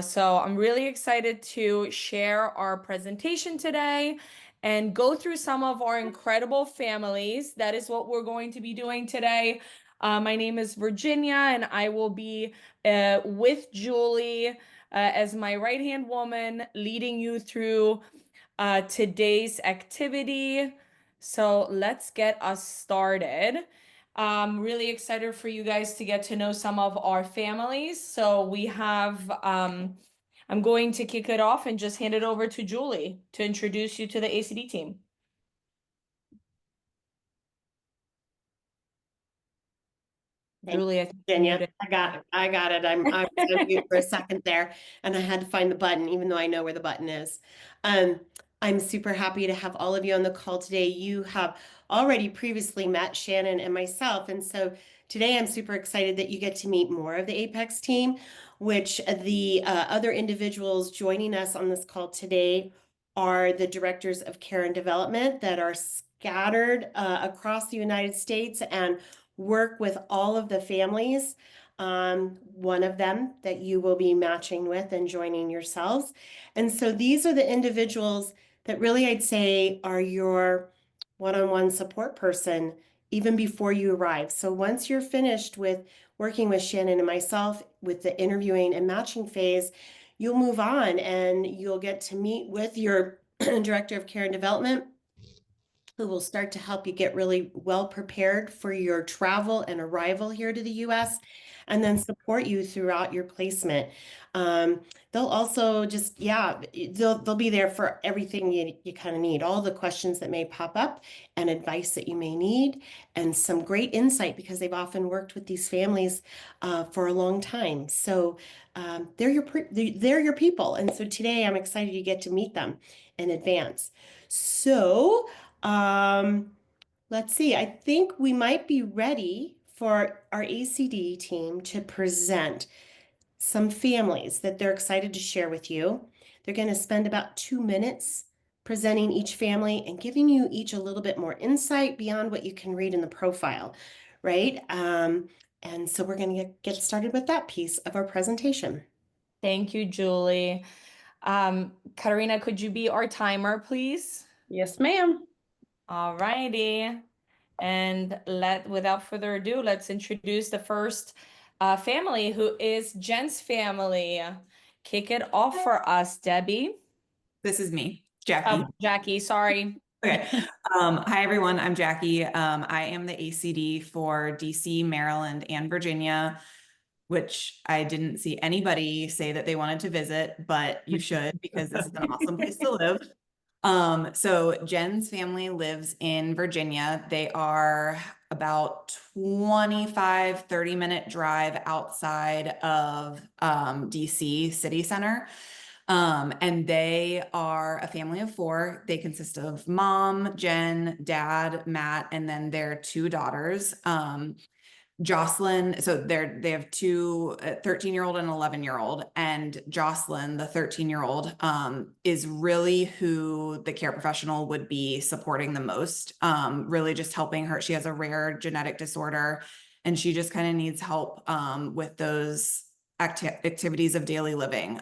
So I'm really excited to share our presentation today and go through some of our incredible families. That is what we're going to be doing today. My name is Virginia, and I will be with Julie as my right-hand woman, leading you through today's activity. So let's get us started. I'm really excited for you guys to get to know some of our families. So we have, I'm going to kick it off and just hand it over to Julie to introduce you to the ACD team. Julie, I think you're Virginia, muted. I got it. I was on mute for a second there, and I had to find the button, even though I know where the button is. I'm super happy to have all of you on the call today. You have already previously met Shannon and myself, and so today I'm super excited that you get to meet more of the Apex team, which the other individuals joining us on this call today are the directors of care and development that are scattered across the United States and work with all of the families. One of them that you will be matching with and joining yourselves. And so these are the individuals that really I'd say are your one-on-one support person even before you arrive. So once you're finished with working with Shannon and myself with the interviewing and matching phase, you'll move on and you'll get to meet with your director of care and development, who will start to help you get really well prepared for your travel and arrival here to the US, and then support you throughout your placement. They'll also just, they'll be there for everything you kind of need, all the questions that may pop up and advice that you may need, and some great insight because they've often worked with these families for a long time. So they're your people. And so today I'm excited you get to meet them in advance. So let's see. I think we might be ready for our ACD team to present some families that they're excited to share with you. They're going to spend about 2 minutes presenting each family and giving you each a little bit more insight beyond what you can read in the profile, right? And so we're going to get started with that piece of our presentation. Thank you, Julie. Katarina, could you be our timer, please? Yes, ma'am. All righty. And without further ado, let's introduce the first family, who is Jen's family. Kick it off for us, Debbie. This is me, Jackie. Oh, Jackie, sorry. Okay. Hi, everyone. I'm Jackie. I am the ACD for DC, Maryland, and Virginia, which I didn't see anybody say that they wanted to visit, but you should, because this is an awesome place to live. So Jen's family lives in Virginia. They are about 25, 30-minute drive outside of DC city center. And they are a family of 4. They consist of mom, Jen, dad, Matt, and then their 2 daughters. Jocelyn, so they have 2, 13-year-old and 11-year-old, and Jocelyn, the 13-year-old, is really who the care professional would be supporting the most, really just helping her. She has a rare genetic disorder, and she just kind of needs help with those activities of daily living.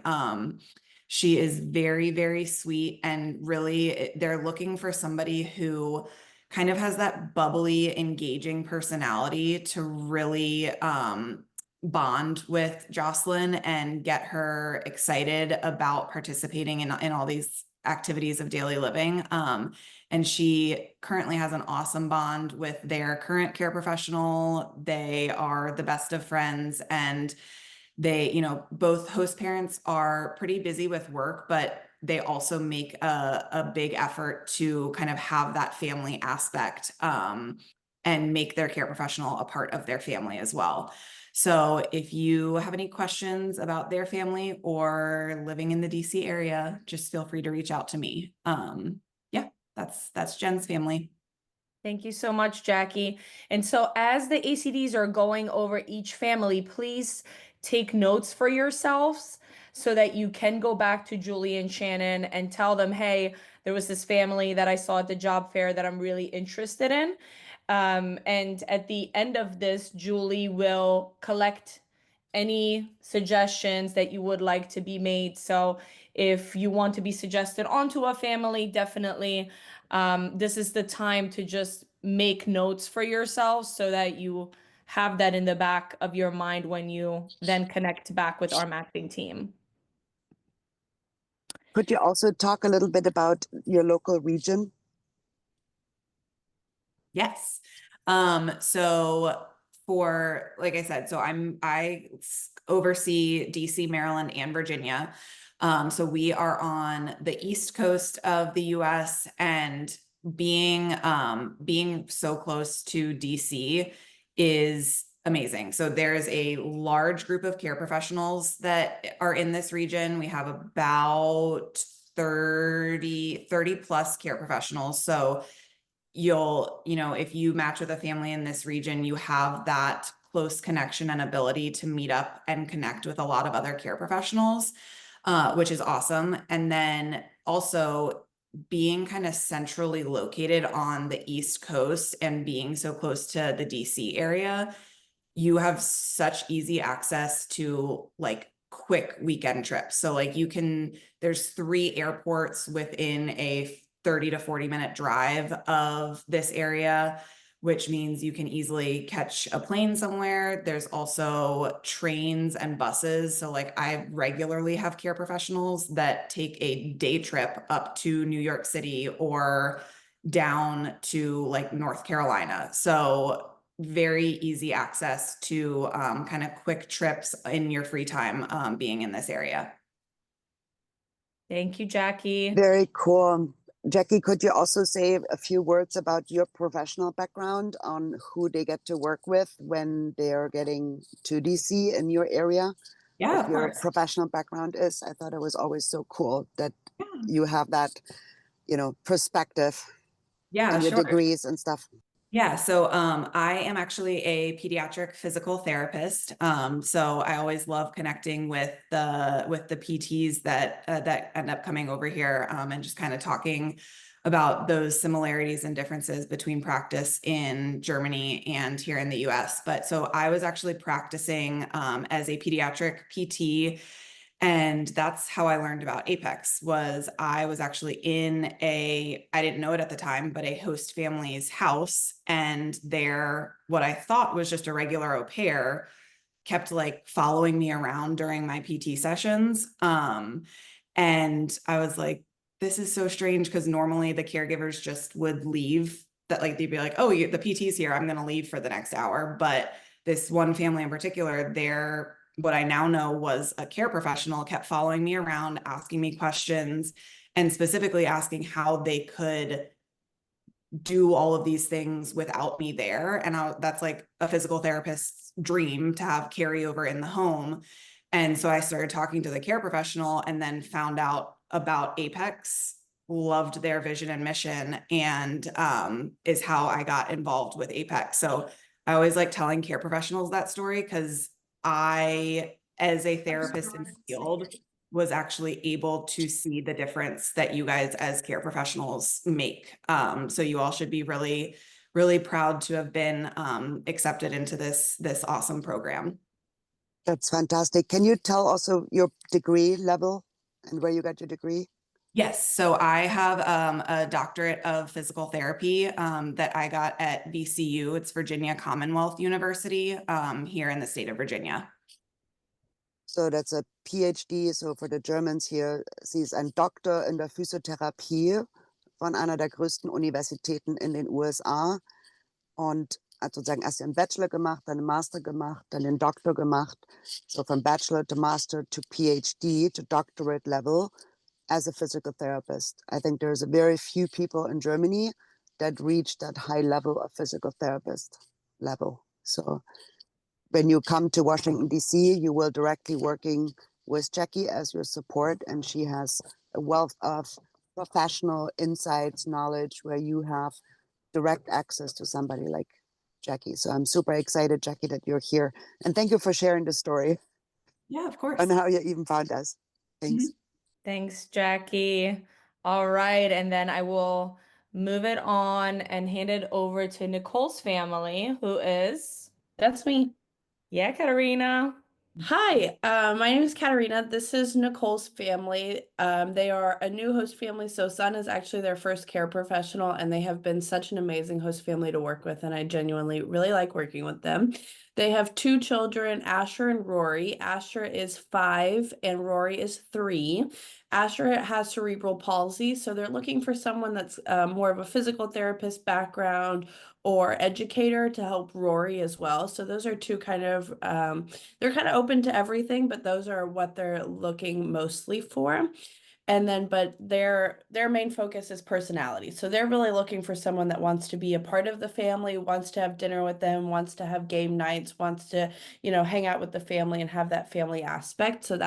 She is very, very sweet, and really they're looking for somebody who kind of has that bubbly, engaging personality to really bond with Jocelyn and get her excited about participating in all these activities of daily living. And she currently has an awesome bond with their current care professional. They are the best of friends, and they, both host parents are pretty busy with work, but they also make a big effort to kind of have that family aspect and make their care professional a part of their family as well. So if you have any questions about their family or living in the DC area, just feel free to reach out to me. Yeah, that's Jen's family. Thank you so much, Jackie. And so as the ACDs are going over each family, please take notes for yourselves so that you can go back to Julie and Shannon and tell them, hey, there was this family that I saw at the job fair that I'm really interested in. And at the end of this, Julie will collect any suggestions that you would like to be made. So if you want to be suggested onto a family, definitely this is the time to just make notes for yourselves so that you have that in the back of your mind when you then connect back with our matching team. Could you also talk a little bit about your local region? Yes. So for, like I said, so I oversee DC, Maryland, and Virginia. So we are on the East Coast of the US, and being so close to DC is amazing. So there's a large group of care professionals that are in this region. We have about 30 plus care professionals. So if you match with a family in this region, you have that close connection and ability to meet up and connect with a lot of other care professionals, which is awesome. And then also being kind of centrally located on the East Coast and being so close to the DC area, you have such easy access to like quick weekend trips. So like there's 3 airports within a 30 to 40-minute drive of this area, which means you can easily catch a plane somewhere. There's also trains and buses. So like I regularly have care professionals that take a day trip up to New York City or down to like North Carolina. So very easy access to kind of quick trips in your free time being in this area. Thank you, Jackie. Very cool. Jackie, could you also say a few words about your professional background on who they get to work with when they are getting to DC in your area? Yeah, what of your course. professional background is. I thought it was always so cool that you have that, perspective Yeah, and your sure. degrees and stuff. Yeah, so I am actually a pediatric physical therapist. So I always love connecting with the PTs that end up coming over here and just kind of talking about those similarities and differences between practice in Germany and here in the US. But so I was actually practicing as a pediatric PT. And that's how I learned about Apex. I was actually I didn't know it at the time, but a host family's house. And what I thought was just a regular au pair kept like following me around during my PT sessions. And I was like, this is so strange, because normally the caregivers just would leave, that like, they'd be like, oh, the PT's here, I'm going to leave for the next hour. But this one family in particular, what I now know was a care professional, kept following me around, asking me questions, and specifically asking how they could do all of these things without me there. And that's like a physical therapist's dream, to have carryover in the home. And so I started talking to the care professional and then found out about Apex, loved their vision and mission, and is how I got involved with Apex. So I always like telling care professionals that story, because I, as a therapist in the field, was actually able to see the difference that you guys as care professionals make. So you all should be really, really proud to have been accepted into this awesome program. That's fantastic. Can you tell also your degree level and where you got your degree? Yes, so I have a doctorate of physical therapy that I got at VCU. It's Virginia Commonwealth University here in the state of Virginia. So that's a PhD. So for the Germans here, sie ist ein Doktor in der Physiotherapie von einer der größten Universitäten in den USA und hat sozusagen erst den Bachelor gemacht, dann den Master gemacht, dann den Doktor gemacht. So from Bachelor to Master to PhD to doctorate level as a physical therapist. I think there's a very few people in Germany that reach that high level of physical therapist level. So when you come to Washington, D.C., you will directly working with Jackie as your support, and she has a wealth of professional insights, knowledge, where you have direct access to somebody like Jackie. So I'm super excited, Jackie, that you're here. And thank you for sharing the story. Yeah, of course. And how you even found us. Thanks. Thanks, Jackie. All right, and then I will move it on and hand it over to Nicole's family, that's me. Yeah, Katarina. Hi, my name is Katarina. This is Nicole's family. They are a new host family, so Sun is actually their first care professional, and they have been such an amazing host family to work with, and I genuinely really like working with them. They have two children, Asher and Rory. Asher is 5 and Rory is 3. Asher has cerebral palsy, so they're looking for someone that's more of a physical therapist background or educator to help Rory as well. So those are two kind of they're kind of open to everything, but those are what they're looking mostly for. And then, but their main focus is personality. So they're really looking for someone that wants to be a part of the family, wants to have dinner with them, wants to have game nights, wants to, hang out with the family and have that family aspect. So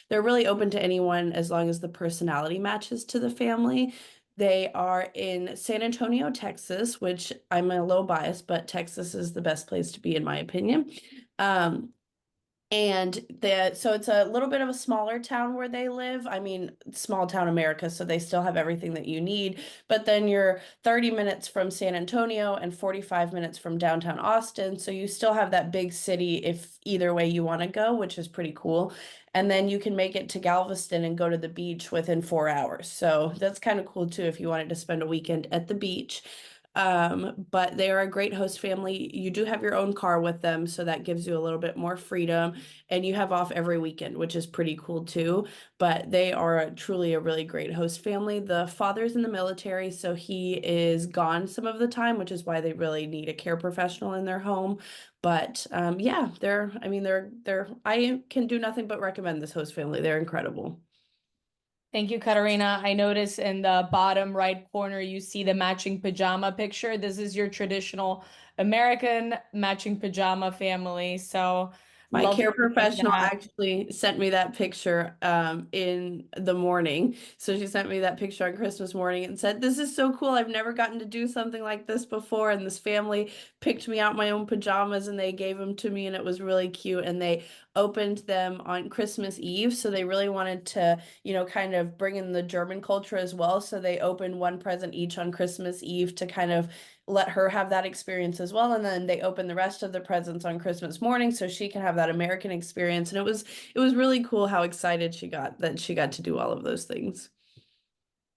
they're really open to anyone as long as the personality matches to the family. They are in San Antonio, Texas, which I'm a little biased, but Texas is the best place to be in my opinion. Um, so it's a little bit of a smaller town where they live. I mean, small town America, so they still have everything that you need. But then you're 30 minutes from San Antonio and 45 minutes from downtown Austin. So you still have that big city if either way you want to go, which is pretty cool. And then you can make it to Galveston and go to the beach within 4 hours. So that's kind of cool too if you wanted to spend a weekend at the beach. But they are a great host family. You do have your own car with them, so that gives you a little bit more freedom, and you have off every weekend, which is pretty cool too. But they are truly a really great host family. The father's in the military, so he is gone some of the time, which is why they really need a care professional in their home. But yeah, I can do nothing but recommend this host family. They're incredible. Thank you, Katarina. I notice in the bottom right corner, you see the matching pajama picture. This is your traditional American matching pajama family. So My love care seeing professional that. actually sent me that picture in the morning. So she sent me that picture on Christmas morning and said, "This is so cool. I've never gotten to do something like this before." And this family picked me out my own pajamas and they gave them to me, and it was really cute. And they opened them on Christmas Eve. So they really wanted to, kind of bring in the German culture as well. So they opened one present each on Christmas Eve to kind of let her have that experience as well, and then they open the rest of the presents on Christmas morning so she can have that American experience. And it was really cool how excited she got that she got to do all of those things.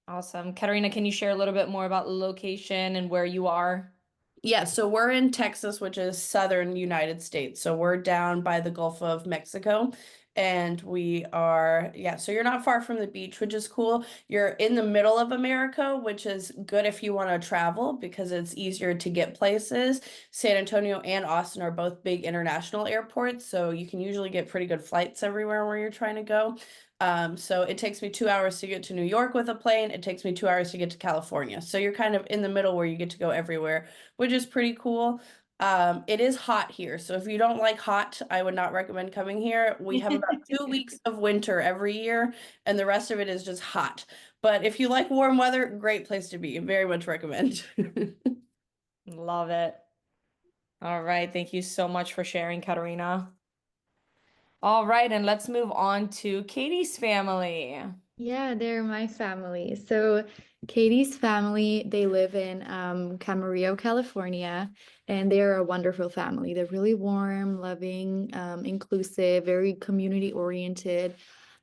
Awesome. Katarina, can you share a little bit more about the location and where you are? Yeah, so we're in Texas, which is southern United States. So we're down by the Gulf of Mexico. And so you're not far from the beach, which is cool. You're in the middle of America, which is good if you want to travel because it's easier to get places. San Antonio and Austin are both big international airports, so you can usually get pretty good flights everywhere where you're trying to go. So it takes me 2 hours to get to New York with a plane. It takes me 2 hours to get to California. So you're kind of in the middle where you get to go everywhere, which is pretty cool. It is hot here, so if you don't like hot, I would not recommend coming here. We have about 2 weeks of winter every year, and the rest of it is just hot. But if you like warm weather, great place to be. Very much recommend. Love it. All right. Thank you so much for sharing, Katarina. All right, and let's move on to Katie's family. Yeah, they're my family. So Katie's family, they live in Camarillo, California, and they're a wonderful family. They're really warm, loving, inclusive, very community oriented.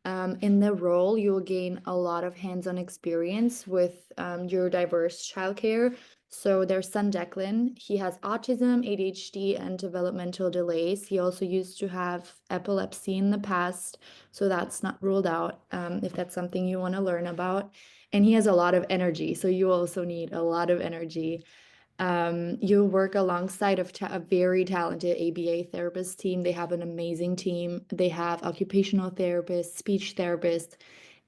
In the role, you will gain a lot of hands-on experience with your diverse childcare. So their son Declan, he has autism, ADHD, and developmental delays. He also used to have epilepsy in the past, so that's not ruled out if that's something you want to learn about. And he has a lot of energy, so you also need a lot of energy. You work alongside of a very talented ABA therapist team. They have an amazing team. They have occupational therapists, speech therapists,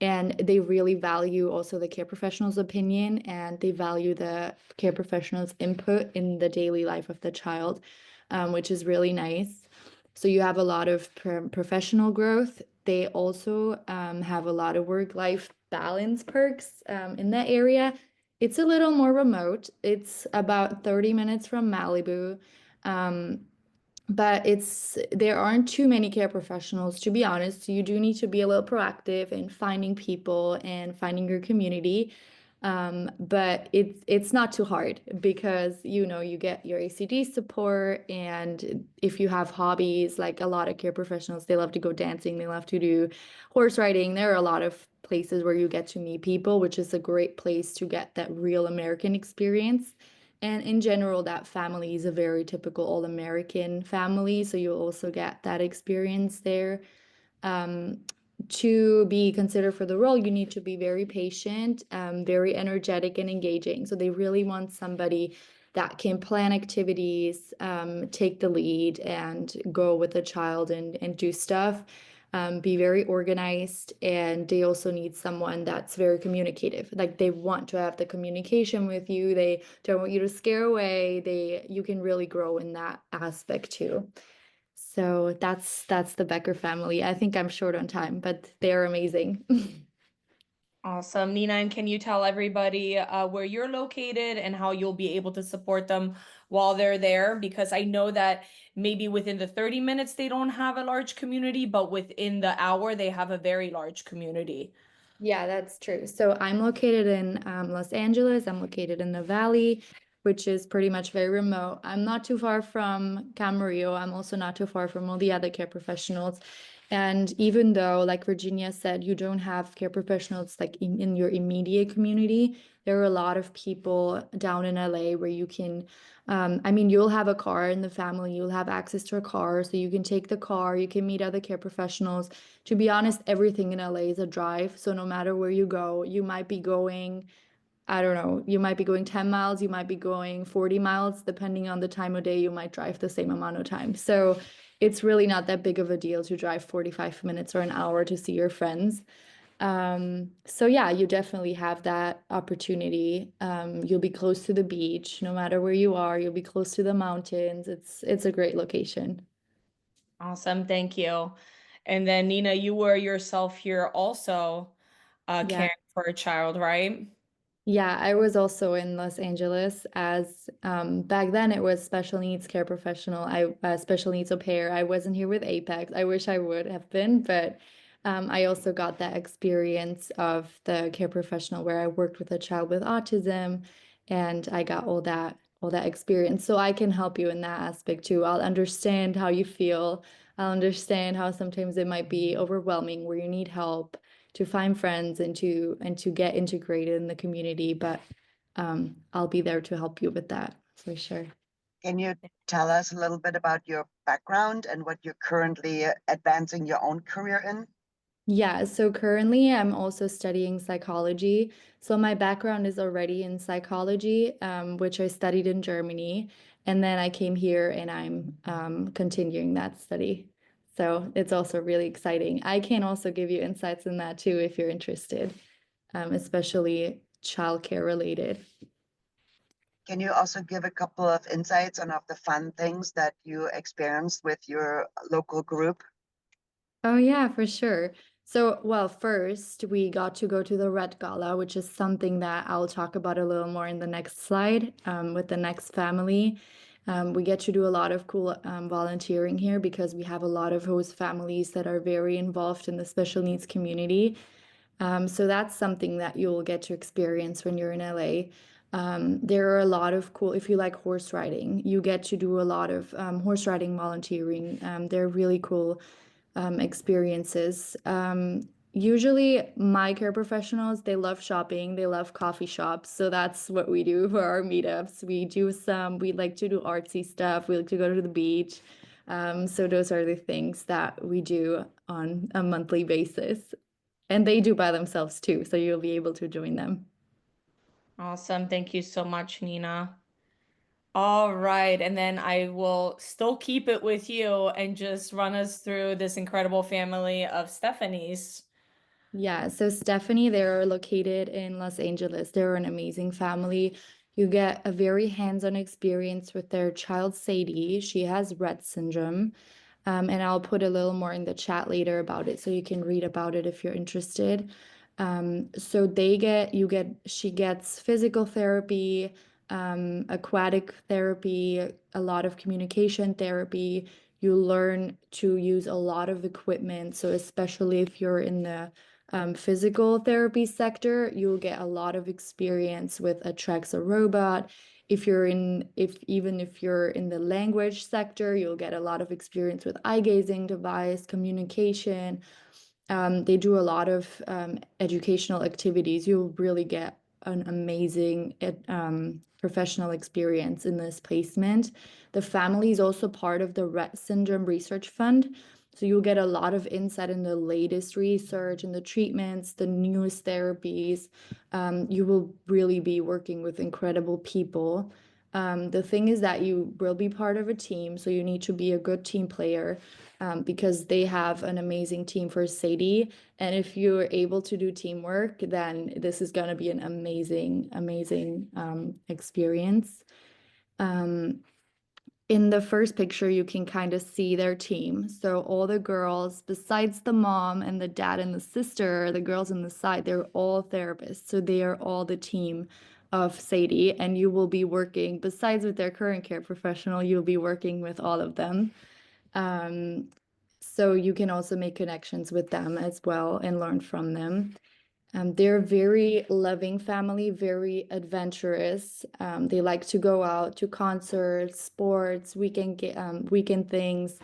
and they really value also the care professional's opinion, and they value the care professional's input in the daily life of the child, which is really nice. So you have a lot of professional growth. They also have a lot of work-life balance perks in that area. It's a little more remote. It's about 30 minutes from Malibu. But there aren't too many care professionals, to be honest. So you do need to be a little proactive in finding people and finding your community. But it's not too hard because you get your ACD support, and if you have hobbies, like a lot of care professionals, they love to go dancing, they love to do horse riding. There are a lot of places where you get to meet people, which is a great place to get that real American experience. And in general, that family is a very typical all-American family, so you'll also get that experience there. Um, to be considered for the role, you need to be very patient, very energetic and engaging. So they really want somebody that can plan activities, take the lead, and go with the child and do stuff. Be very organized, and they also need someone that's very communicative. Like they want to have the communication with you. They don't want you to scare away. You can really grow in that aspect too. So that's the Becker family. I think I'm short on time, but they're amazing. Awesome. Nina, and can you tell everybody where you're located and how you'll be able to support them while they're there? Because I know that maybe within the 30 minutes they don't have a large community, but within the hour they have a very large community. Yeah, that's true. So I'm located in Los Angeles. I'm located in the Valley, which is pretty much very remote. I'm not too far from Camarillo. I'm also not too far from all the other care professionals. And even though, like Virginia said, you don't have care professionals like in your immediate community, there are a lot of people down in LA where you can, I mean, you'll have a car in the family, you'll have access to a car, so you can take the car, you can meet other care professionals. To be honest, everything in LA is a drive. So no matter where you go, you might be going, I don't know, you might be going 10 miles, you might be going 40 miles, depending on the time of day, you might drive the same amount of time. So it's really not that big of a deal to drive 45 minutes or an hour to see your friends. So yeah, you definitely have that opportunity. You'll be close to the beach, no matter where you are, you'll be close to the mountains. It's a great location. Awesome. Thank you. And then Nina, you were yourself here also Yeah. caring for a child, right? Yeah, I was also in Los Angeles as back then it was special needs care professional. Special needs au pair. I wasn't here with Apex. I wish I would have been, but I also got that experience of the care professional where I worked with a child with autism, and I got all that experience. So I can help you in that aspect too. I'll understand how you feel. I'll understand how sometimes it might be overwhelming where you need help to find friends and to get integrated in the community. But I'll be there to help you with that for sure. Can you tell us a little bit about your background and what you're currently advancing your own career in? Yeah, so currently I'm also studying psychology. So my background is already in psychology, which I studied in Germany. And then I came here and I'm continuing that study. So it's also really exciting. I can also give you insights in that too if you're interested, especially childcare related. Can you also give a couple of insights on of the fun things that you experienced with your local group? Oh yeah, for sure. So, well, first we got to go to the Red Gala, which is something that I'll talk about a little more in the next slide, with the next family. We get to do a lot of cool volunteering here because we have a lot of host families that are very involved in the special needs community. So that's something that you'll get to experience when you're in LA. There are a lot of cool, if you like horse riding, you get to do a lot of horse riding volunteering. They're really cool experiences. Usually my care professionals, they love shopping, they love coffee shops. So that's what we do for our meetups. We like to do artsy stuff. We like to go to the beach. So those are the things that we do on a monthly basis. And they do by themselves too. So you'll be able to join them. Awesome. Thank you so much, Nina. All right. And then I will still keep it with you and just run us through this incredible family of Stephanie's. Yeah, so Stephanie, they're located in Los Angeles. They're an amazing family. You get a very hands-on experience with their child Sadie. She has Rett syndrome. And I'll put a little more in the chat later about it so you can read about it if you're interested. So she gets physical therapy, aquatic therapy, a lot of communication therapy. You learn to use a lot of equipment. So especially if you're in the physical therapy sector, you'll get a lot of experience with a Traxa robot. If you're in the language sector, you'll get a lot of experience with eye gazing device, communication. They do a lot of educational activities. You'll really get an amazing professional experience in this placement. The family is also part of the Rett Syndrome Research Fund. So you'll get a lot of insight in the latest research and the treatments, the newest therapies. You will really be working with incredible people. The thing is that you will be part of a team, so you need to be a good team player because they have an amazing team for Sadie. And if you're able to do teamwork, then this is going to be an amazing, amazing experience. In the first picture, you can kind of see their team. So all the girls, besides the mom and the dad and the sister, the girls on the side, they're all therapists. So they are all the team of Sadie, and you will be working, besides with their current care professional, you'll be working with all of them. So you can also make connections with them as well and learn from them. They're a very loving family, very adventurous. They like to go out to concerts, sports, weekend things.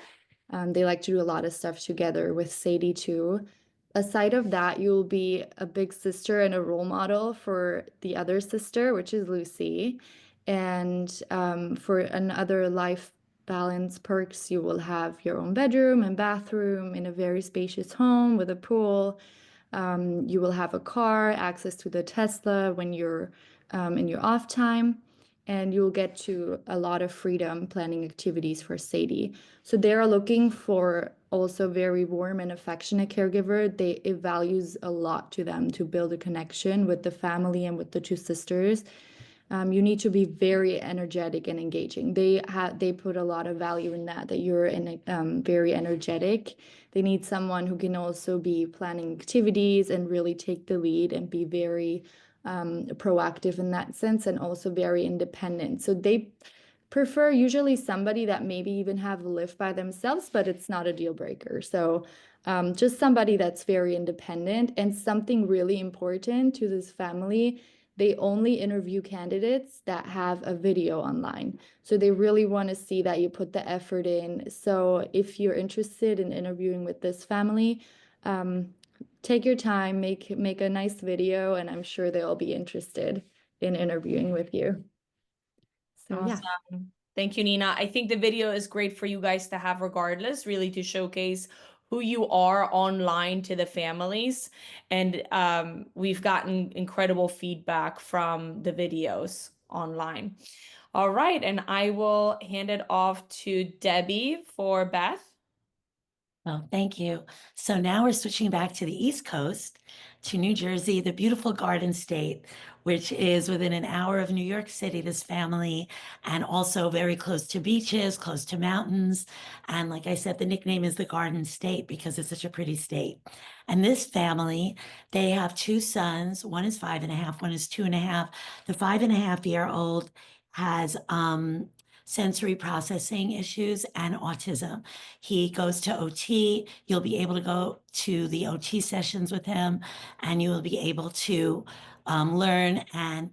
They like to do a lot of stuff together with Sadie too. Aside of that, you'll be a big sister and a role model for the other sister, which is Lucy. And for another life balance perks, you will have your own bedroom and bathroom in a very spacious home with a pool. You will have a car, access to the Tesla when you're in your off time, and you'll get to a lot of freedom planning activities for Sadie. So they are looking for also very warm and affectionate caregiver. It values a lot to them to build a connection with the family and with the two sisters. You need to be very energetic and engaging. They put a lot of value in that you're very energetic. They need someone who can also be planning activities and really take the lead and be very proactive in that sense, and also very independent. So they prefer usually somebody that maybe even have lived by themselves, but it's not a deal breaker. So just somebody that's very independent. And something really important to this family, they only interview candidates that have a video online. So they really want to see that you put the effort in. So if you're interested in interviewing with this family, take your time, make a nice video, and I'm sure they'll be interested in interviewing with you. So yeah. Awesome. Thank you, Nina. I think the video is great for you guys to have regardless, really to showcase who you are online to the families. And we've gotten incredible feedback from the videos online. All right, and I will hand it off to Debbie for Beth. Oh, thank you. So now we're switching back to the East Coast, to New Jersey, the beautiful Garden State, which is within an hour of New York City, this family, and also very close to beaches, close to mountains. And like I said, the nickname is the Garden State because it's such a pretty state. And this family, they have two sons. One is 5.5, one is 2.5. The 5.5-year-old has sensory processing issues and autism. He goes to OT. You'll be able to go to the OT sessions with him, and you will be able to learn and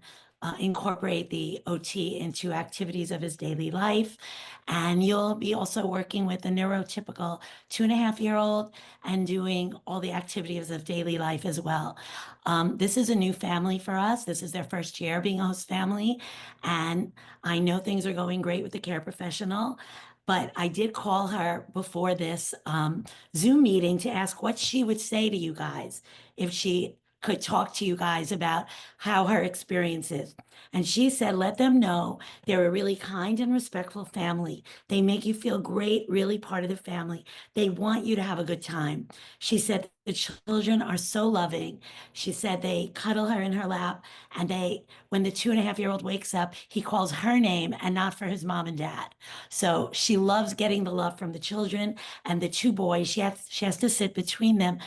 incorporate the OT into activities of his daily life. And you'll be also working with a neurotypical 2.5-year-old and doing all the activities of daily life as well. This is a new family for us. This is their first year being a host family. And I know things are going great with the care professional, but I did call her before this Zoom meeting to ask what she would say to you guys if she could talk to you guys about how her experience is. And she said, let them know they're a really kind and respectful family. They make you feel great, really part of the family. They want you to have a good time. She said the children are so loving. She said they cuddle her in her lap, and when the 2.5-year-old wakes up, he calls her name and not for his mom and dad. So she loves getting the love from the children and the two boys. She has to sit between them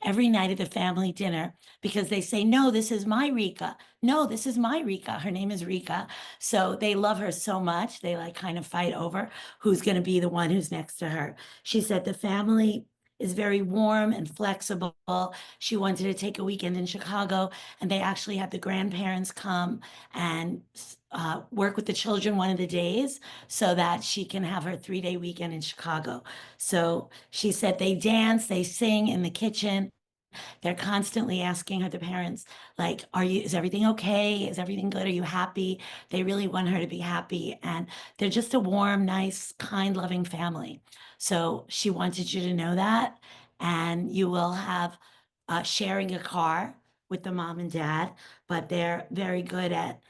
every night at the family dinner because they say, no, this is my Rika. No, this is my Rika. Her name is Rika. So they love her so much. They kind of fight over who's going to be the one who's next to her. She said the family is very warm and flexible. She wanted to take a weekend in Chicago, and they actually had the grandparents come and work with the children one of the days so that she can have her 3-day weekend in Chicago. So she said they dance, they sing in the kitchen. They're constantly asking her, the parents, like, is everything okay? Is everything good? Are you happy? They really want her to be happy. And they're just a warm, nice, kind, loving family. So she wanted you to know that. And you will have sharing a car with the mom and dad, but they're very good at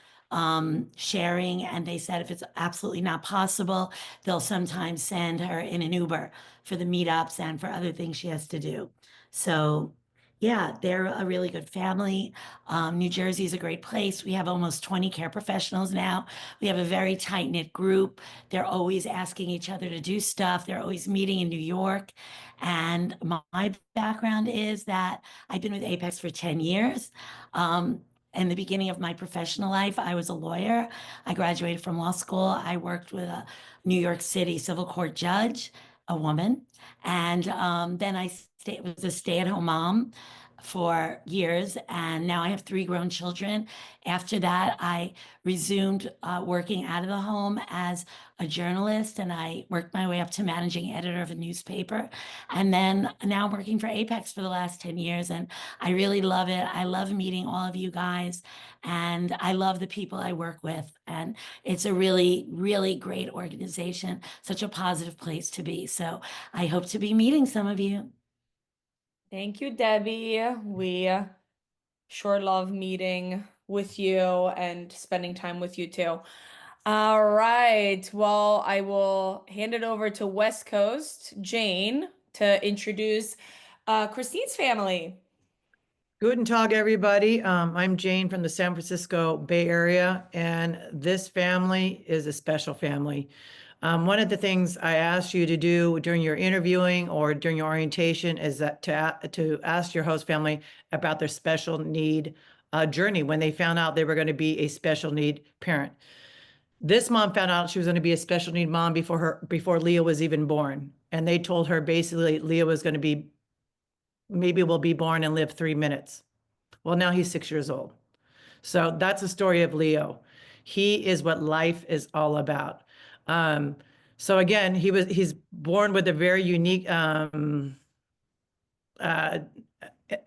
sharing. And they said if it's absolutely not possible, they'll sometimes send her in an Uber for the meetups and for other things she has to do. So yeah, they're a really good family. New Jersey is a great place. We have almost 20 care professionals now. We have a very tight-knit group. They're always asking each other to do stuff. They're always meeting in New York. And my background is that I've been with Apex for 10 years. In the beginning of my professional life, I was a lawyer. I graduated from law school. I worked with a New York City civil court judge, a woman. And then I was a stay-at-home mom for years, and now I have 3 grown children. After that, I resumed working out of the home as a journalist, and I worked my way up to managing editor of a newspaper. And then now I'm working for Apex for the last 10 years, and I really love it. I love meeting all of you guys, and I love the people I work with. And it's a really, really great organization, such a positive place to be. So I hope to be meeting some of you. Thank you, Debbie. We sure love meeting with you and spending time with you too. All right. Well, I will hand it over to West Coast, Jane, to introduce Christine's family. Guten Tag, everybody. I'm Jane from the San Francisco Bay Area, and this family is a special family. One of the things I asked you to do during your interviewing or during your orientation is that to ask your host family about their special need journey when they found out they were going to be a special need parent. This mom found out she was going to be a special need mom before Leo was even born, and they told her basically Leo was going to be maybe will be born and live 3 minutes. Well, now he's 6 years old. So that's the story of Leo. He is what life is all about. So again, he's born with a very unique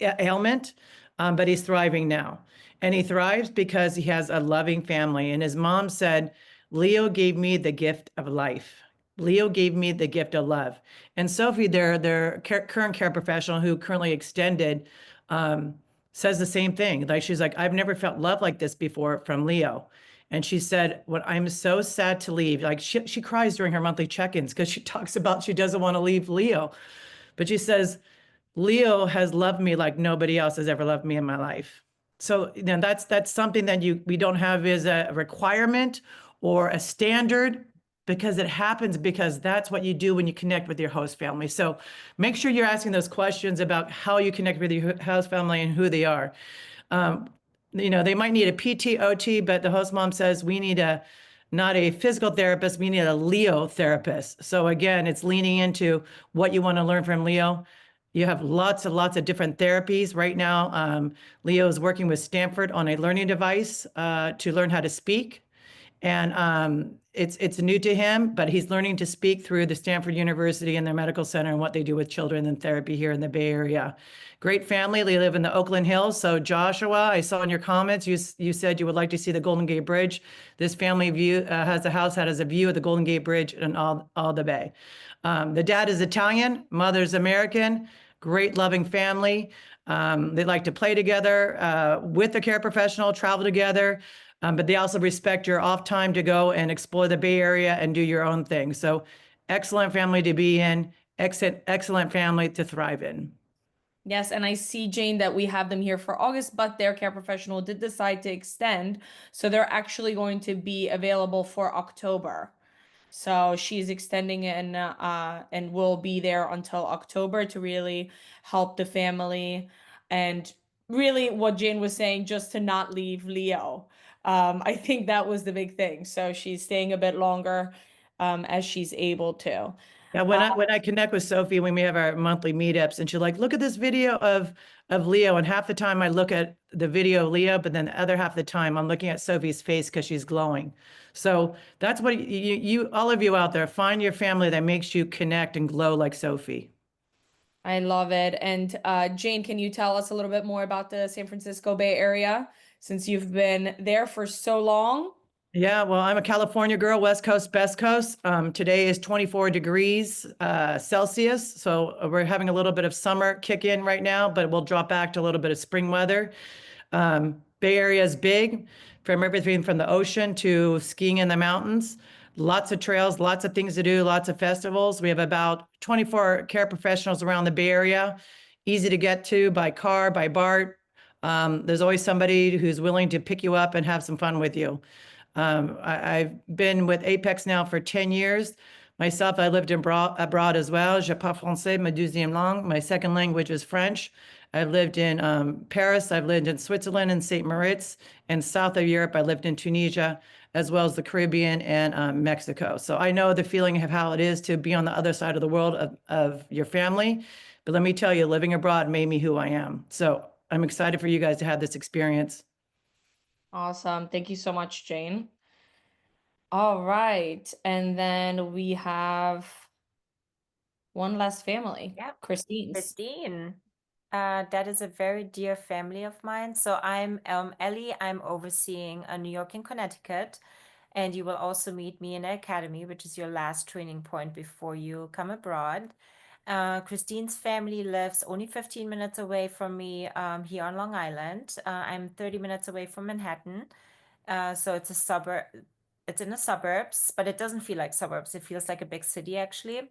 ailment, but he's thriving now. And he thrives because he has a loving family. And his mom said, Leo gave me the gift of life. Leo gave me the gift of love. And Sophie, their current care professional who currently extended, says the same thing. Like, she's like, I've never felt love like this before from Leo. And she said, "What I'm so sad to leave." Like, she cries during her monthly check-ins because she talks about she doesn't want to leave Leo. But she says, Leo has loved me like nobody else has ever loved me in my life. So, you know, that's something that we don't have as a requirement or a standard, because it happens because that's what you do when you connect with your host family. So make sure you're asking those questions about how you connect with your host family and who they are. You know, they might need a PT, OT, but the host mom says we need not a physical therapist, we need a Leo therapist. So again, it's leaning into what you want to learn from Leo. You have lots of different therapies right now. Leo is working with Stanford on a learning device to learn how to speak. And it's new to him, but he's learning to speak through the Stanford University and their medical center and what they do with children and therapy here in the Bay Area. Great family. They live in the Oakland Hills. So Joshua, I saw in your comments, you said you would like to see the Golden Gate Bridge. This family has a house that has a view of the Golden Gate Bridge and all the bay. The dad is Italian, mother's American, great loving family. They like to play together with the care professional, travel together. But they also respect your off time to go and explore the Bay Area and do your own thing. So excellent family to be in, excellent family to thrive in. Yes, and I see, Jane, that we have them here for August, but their care professional did decide to extend. So they're actually going to be available for October. So she's extending and will be there until October to really help the family. And really what Jane was saying, just to not leave Leo. I think that was the big thing. So she's staying a bit longer as she's able to. Yeah, when I connect with Sophie, when we have our monthly meetups, and she's like, "Look at this video of Leo," and half the time I look at the video of Leo, but then the other half of the time I'm looking at Sophie's face because she's glowing. So that's what you all of you out there, find your family that makes you connect and glow like Sophie. I love it. And Jane, can you tell us a little bit more about the San Francisco Bay Area since you've been there for so long? Yeah, well, I'm a California girl, West Coast, Best Coast. Today is 24 degrees Celsius. So we're having a little bit of summer kick in right now, but we'll drop back to a little bit of spring weather. Bay Area is big, from everything from the ocean to skiing in the mountains. Lots of trails, lots of things to do, lots of festivals. We have about 24 care professionals around the Bay Area, easy to get to by car, by BART. There's always somebody who's willing to pick you up and have some fun with you. I've been with Apex now for 10 years. Myself, I lived abroad as well. Je parle français, ma deuxième langue. My second language is French. I've lived in Paris. I've lived in Switzerland and St. Moritz. And south of Europe, I lived in Tunisia, as well as the Caribbean and Mexico. So I know the feeling of how it is to be on the other side of the world of your family. But let me tell you, living abroad made me who I am. So I'm excited for you guys to have this experience. Awesome. Thank you so much, Jane. All right. And then we have one last family. Yep. Christine's. Christine. That is a very dear family of mine. So I'm Ellie. I'm overseeing New York and Connecticut. And you will also meet me in the academy, which is your last training point before you come abroad. Christine's family lives only 15 minutes away from me here on Long Island. I'm 30 minutes away from Manhattan. So it's a suburb. It's in the suburbs, but it doesn't feel like suburbs. It feels like a big city, actually.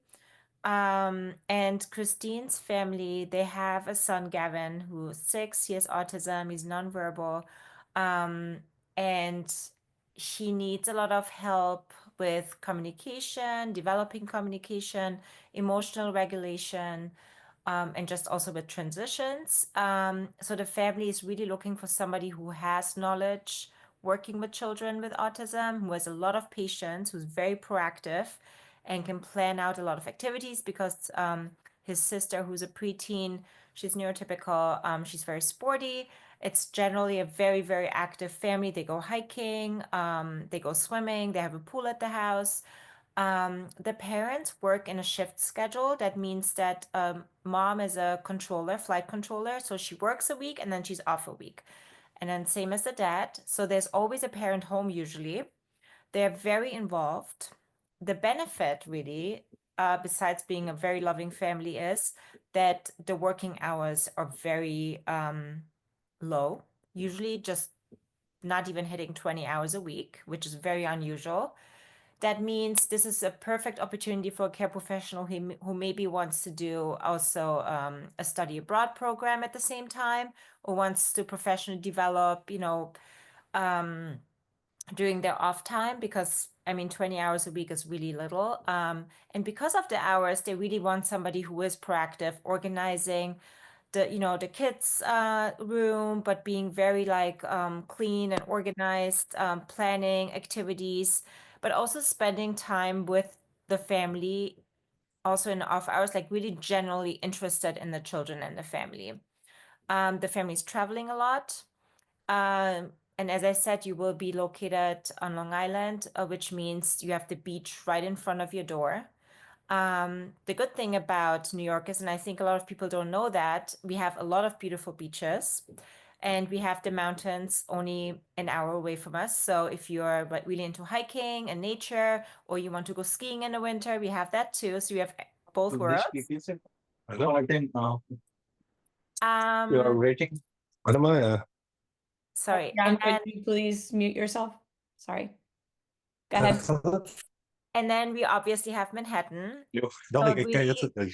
And Christine's family, they have a son, Gavin, who's 6. He has autism. He's nonverbal. And he needs a lot of help with communication, developing communication, emotional regulation, and just also with transitions. So the family is really looking for somebody who has knowledge working with children with autism, who has a lot of patience, who's very proactive, and can plan out a lot of activities because his sister, who's a preteen, she's neurotypical, she's very sporty. It's generally a very, very active family. They go hiking, they go swimming, they have a pool at the house. The parents work in a shift schedule. That means that mom is a controller, flight controller. So she works a week and then she's off a week. And then same as the dad. So there's always a parent home usually. They're very involved. The benefit really, besides being a very loving family, is that the working hours are very low, usually just not even hitting 20 hours a week, which is very unusual. That means this is a perfect opportunity for a care professional who maybe wants to do also a study abroad program at the same time, or wants to professionally develop, during their off time, because I mean 20 hours a week is really little. And because of the hours, they really want somebody who is proactive, organizing the kids' room, but being very clean and organized, planning activities, but also spending time with the family, also in the off hours, like really generally interested in the children and the family. The family's traveling a lot. And as I said, you will be located on Long Island, which means you have the beach right in front of your door. The good thing about New York is, and I think a lot of people don't know that, we have a lot of beautiful beaches and we have the mountains only an hour away from us. So if you're really into hiking and nature, or you want to go skiing in the winter, we have that too. So we have both worlds. Hello, I think you are Um, waiting. What am I? sorry. Jan, And could then you please mute yourself? Sorry. Go ahead. and then we obviously have Manhattan. Jo, So doch, ich really,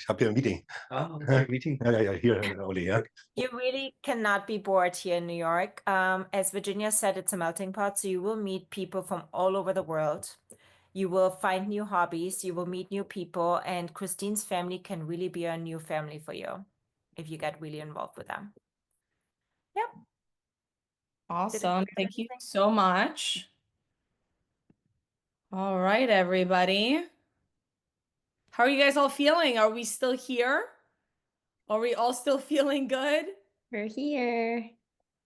habe hier ein Meeting. Meeting? Ja, hier, Oli, ja. you really cannot be bored here in New York. As Virginia said, it's a melting pot, so you will meet people from all over the world. You will find new hobbies, you will meet new people, and Christine's family can really be a new family for you if you get really involved with them. Yep. Awesome. Thank you so much. All right, everybody. How are you guys all feeling? Are we still here? Are we all still feeling good? We're here.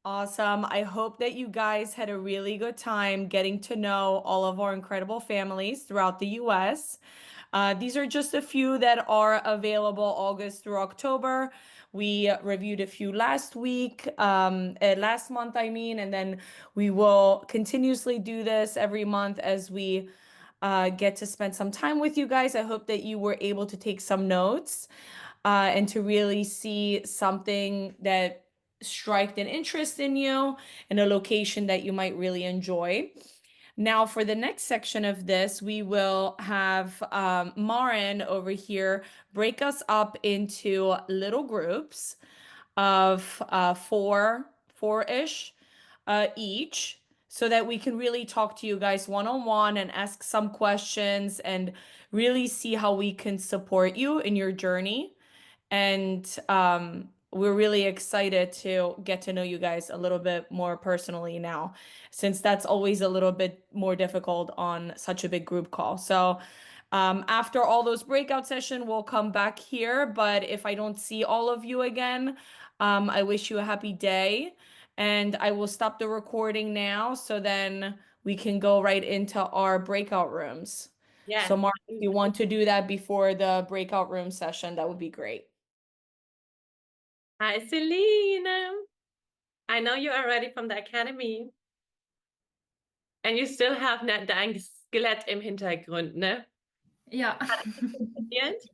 Awesome. I hope that you guys had a really good time getting to know all of our incredible families throughout the US. These are just a few that are available August through October. We reviewed a few last week, last month, I mean, and then we will continuously do this every month as we get to spend some time with you guys. I hope that you were able to take some notes and to really see something that striked an interest in you and a location that you might really enjoy. Now, for the next section of this, we will have Maren over here break us up into little groups of four-ish each, so that we can really talk to you guys one-on-one and ask some questions and really see how we can support you in your journey. And we're really excited to get to know you guys a little bit more personally now, since that's always a little bit more difficult on such a big group call. So after all those breakout sessions, we'll come back here. But if I don't see all of you again, I wish you a happy day. And I will stop the recording now, so then we can go right into our breakout rooms. Yeah. So Mark, if you want to do that before the breakout room session, that would be great. Hi, Celine. I know you are ready from the academy. And you still have dein Skelett im Hintergrund, ne? Ja. Jetzt?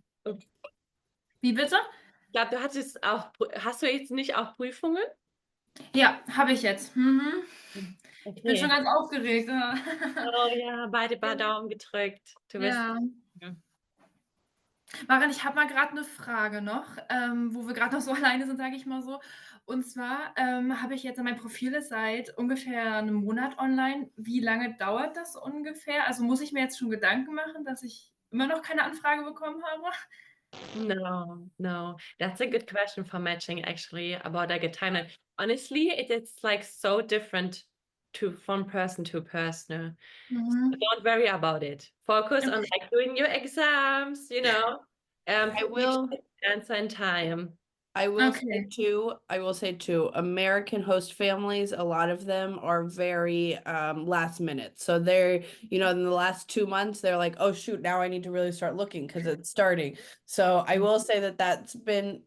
Wie bitte? Ich glaube, du hattest auch, hast du jetzt nicht auch Prüfungen? Ja, habe ich jetzt. Mhm. Ich bin schon Okay. ganz aufgeregt. Oh ja, beide Daumen gedrückt. Du wirst. Ja. Maren, ich habe mal gerade eine Frage noch, wo wir gerade noch so alleine sind, sage ich mal so. Und zwar habe ich jetzt mein Profil ist seit ungefähr einem Monat online. Wie lange dauert das ungefähr? Also muss ich mir jetzt schon Gedanken machen, dass ich immer noch keine Anfrage bekommen habe? No. That's a good question for matching, actually, about like a timeline. Honestly, it's like so different from person to person. Mhm. So don't worry about it. Focus on like doing your exams, I will answer in time. I will Okay. say too, American host families, a lot of them are very last minute. So they're, in the last 2 months, they're like, oh shoot, now I need to really start looking because it's starting. So I will say that's been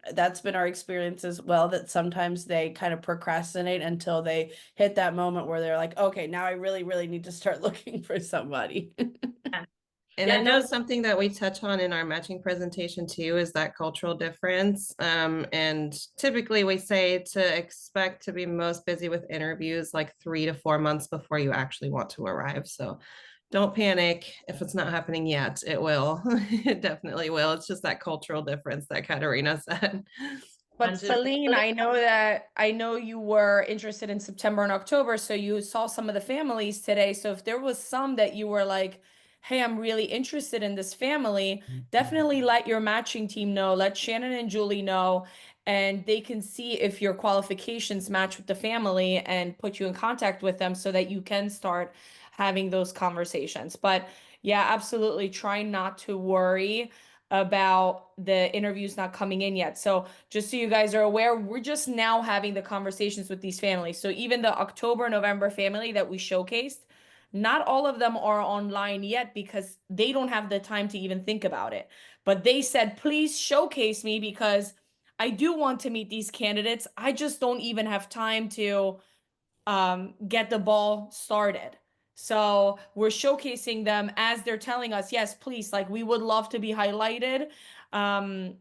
our experience as well, that sometimes they kind of procrastinate until they hit that moment where they're like, okay, now I really, really need to start looking for somebody. And Yeah, I know something that we touch on in our matching presentation too is that cultural difference. And typically we say to expect to be most busy with interviews like 3 to 4 months before you actually want to arrive. So don't panic if it's not happening yet. It will. It definitely will. It's just that cultural difference that Katarina said. But Celine, I know you were interested in September and October, so you saw some of the families today. So if there was some that you were like, hey, I'm really interested in this family, definitely let your matching team know, let Shannon and Julie know, and they can see if your qualifications match with the family and put you in contact with them so that you can start having those conversations. But yeah, absolutely try not to worry about the interviews not coming in yet. So just so you guys are aware, we're just now having the conversations with these families. So even the October, November family that we showcased, not all of them are online yet because they don't have the time to even think about it. But they said, please showcase me because I do want to meet these candidates. I just don't even have time to get the ball started. So we're showcasing them as they're telling us, yes, please, like we would love to be highlighted. And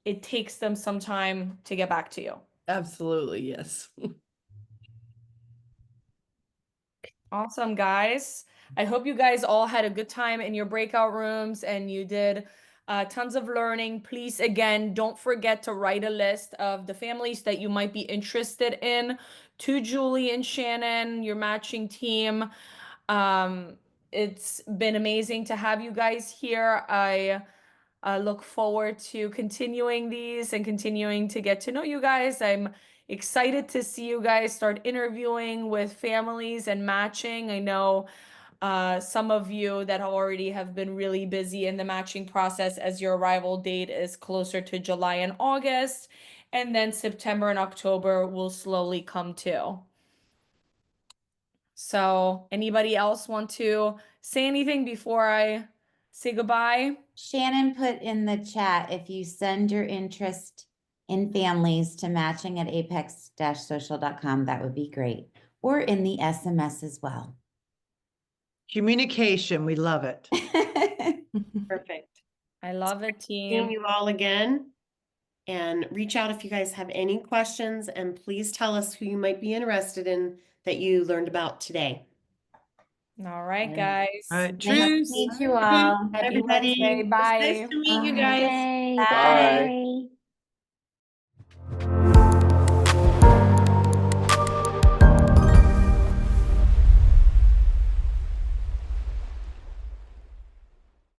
it takes them some time to get back to you. Absolutely, yes. Awesome, guys. I hope you guys all had a good time in your breakout rooms and you did tons of learning. Please, again, don't forget to write a list of the families that you might be interested in to Julie and Shannon, your matching team. It's been amazing to have you guys here. I look forward to continuing these and continuing to get to know you guys. I'm excited to see you guys start interviewing with families and matching. I know some of you that already have been really busy in the matching process, as your arrival date is closer to July and August, and then September and October will slowly come too. So anybody else want to say anything before I say goodbye? Shannon put in the chat, if you send your interest in families to matching@apex-social.com, that would be great. Or in the SMS as well. Communication, we love it. Perfect. I love it, Seeing team. you all again. And reach out if you guys have any questions, and please tell us who you might be interested in that you learned about today. All right, guys. All right, Nice to truce. meet you all. Happy Everybody. Wednesday. Bye. Nice to meet you guys. Yay, Bye. bye.